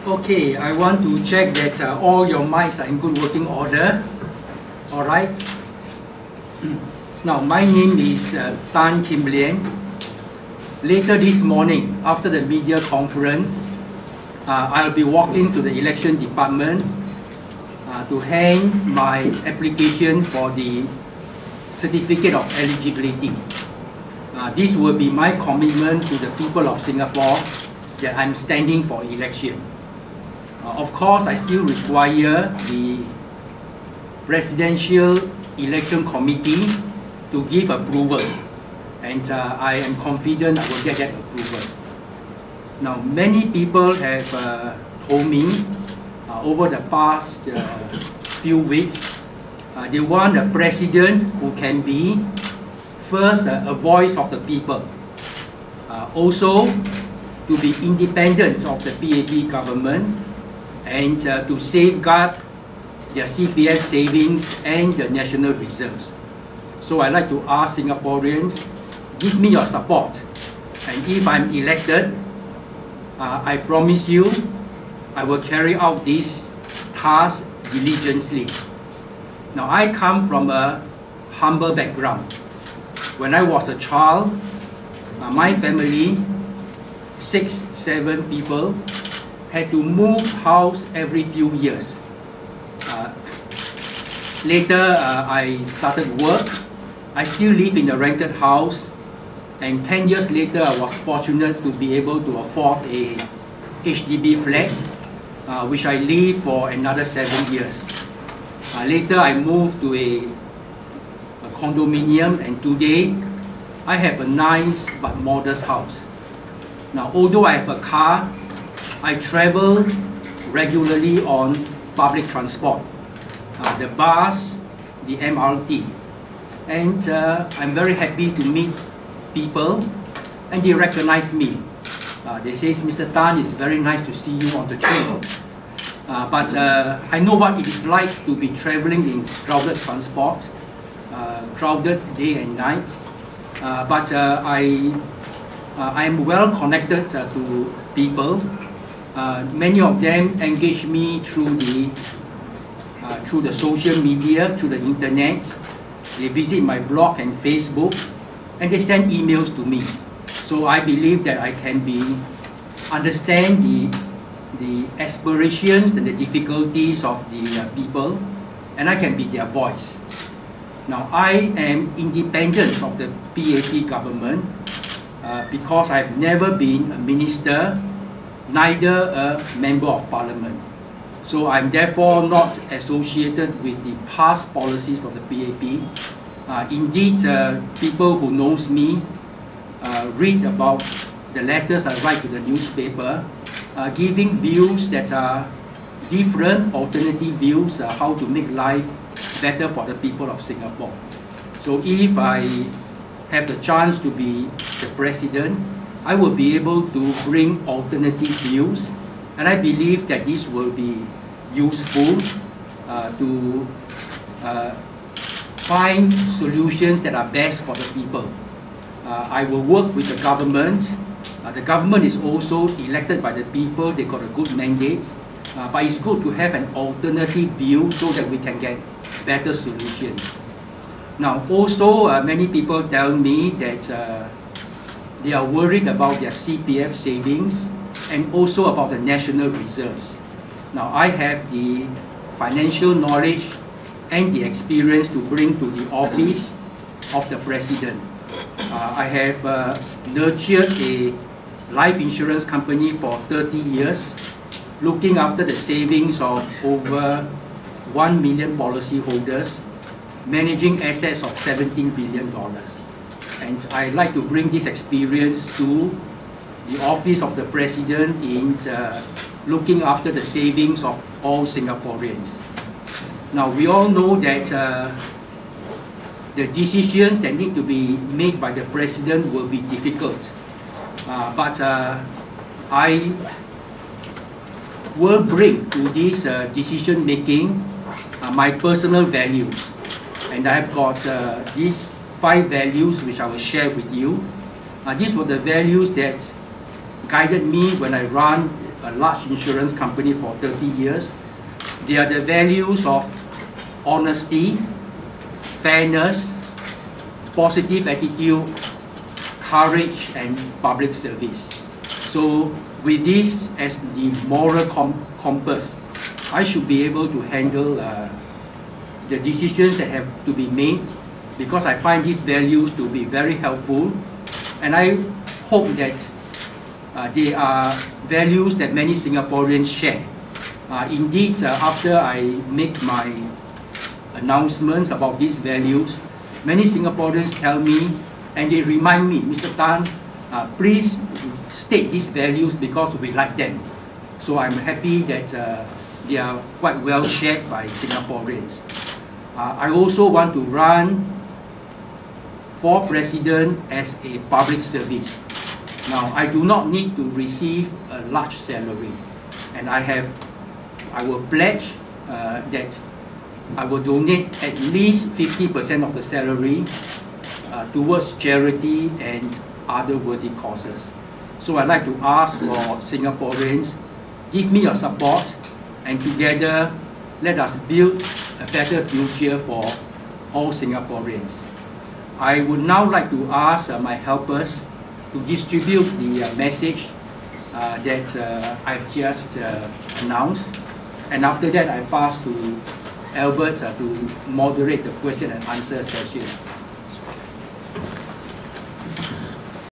Okay, I want to check that all your mics are in good working order. All right. Now, my name is Kin Lian. Later this morning, after the media conference, I'll be walking to the election department to hand my application for the certificate of eligibility. This will be my commitment to the people of Singapore that I'm standing for election. Of course, I still require the Presidential Election Committee to give approval, and I am confident I will get that approval. Now, many people have told me over the past few weeks, they want a president who can be first a voice of the people, also to be independent of the PAP government, and to safeguard their CPF savings and the national reserves. So I'd like to ask Singaporeans, give me your support. And if I'm elected, I promise you, I will carry out this task diligently. Now, I come from a humble background. When I was a child, my family, 6, 7 people, had to move house every few years. Later, I started work. I still live in a rented house, and 10 years later, I was fortunate to be able to afford a HDB flat, which I lived for another 7 years. Later, I moved to a condominium, and today, I have a nice but modest house. Now, although I have a car, I travel regularly on public transport, the bus, the MRT, and I'm very happy to meet people, and they recognize me. They say, Mr. Tan, it's very nice to see you on the train. But I know what it is like to be traveling in crowded transport, crowded day and night. But I am well connected to people. Many of them engage me through the social media, through the internet. They visit my blog and Facebook, and they send emails to me. So I believe that I can understand the aspirations and the difficulties of the people, and I can be their voice. Now, I am independent of the PAP government because I've never been a minister, neither a member of parliament. So I'm therefore not associated with the past policies of the PAP. Indeed, people who knows me read about the letters I write to the newspaper, giving views that are different, alternative views, how to make life better for the people of Singapore. So if I have the chance to be the president, I will be able to bring alternative views, and I believe that this will be useful to find solutions that are best for the people. I will work with the government. The government is also elected by the people. They got a good mandate, but it's good to have an alternative view so that we can get better solutions. Now, also, many people tell me that they are worried about their CPF savings and also about the national reserves. Now, I have the financial knowledge and the experience to bring to the office of the president. I have nurtured a life insurance company for 30 years, looking after the savings of over 1 million policyholders, managing assets of $17 billion. And I'd like to bring this experience to the office of the president in looking after the savings of all Singaporeans. Now, we all know that the decisions that need to be made by the president will be difficult. But I will bring to this decision making my personal values. And I've got these 5 values which I will share with you. These were the values that guided me when I ran a large insurance company for 30 years. They are the values of honesty, fairness, positive attitude, courage, and public service. So with this as the moral compass, I should be able to handle the decisions that have to be made, because I find these values to be very helpful, and I hope that they are values that many Singaporeans share. Indeed, after I make my announcements about these values, many Singaporeans tell me, and they remind me, Mr. Tan, please state these values because we like them. So I'm happy that they are quite well shared by Singaporeans. I also want to run for president as a public service. Now, I do not need to receive a large salary, and I will pledge that I will donate at least 50% of the salary towards charity and other worthy causes. So I'd like to ask for Singaporeans, give me your support, and together let us build a better future for all Singaporeans. I would now like to ask my helpers to distribute the message that I've just announced, and after that I pass to Albert to moderate the question and answer session.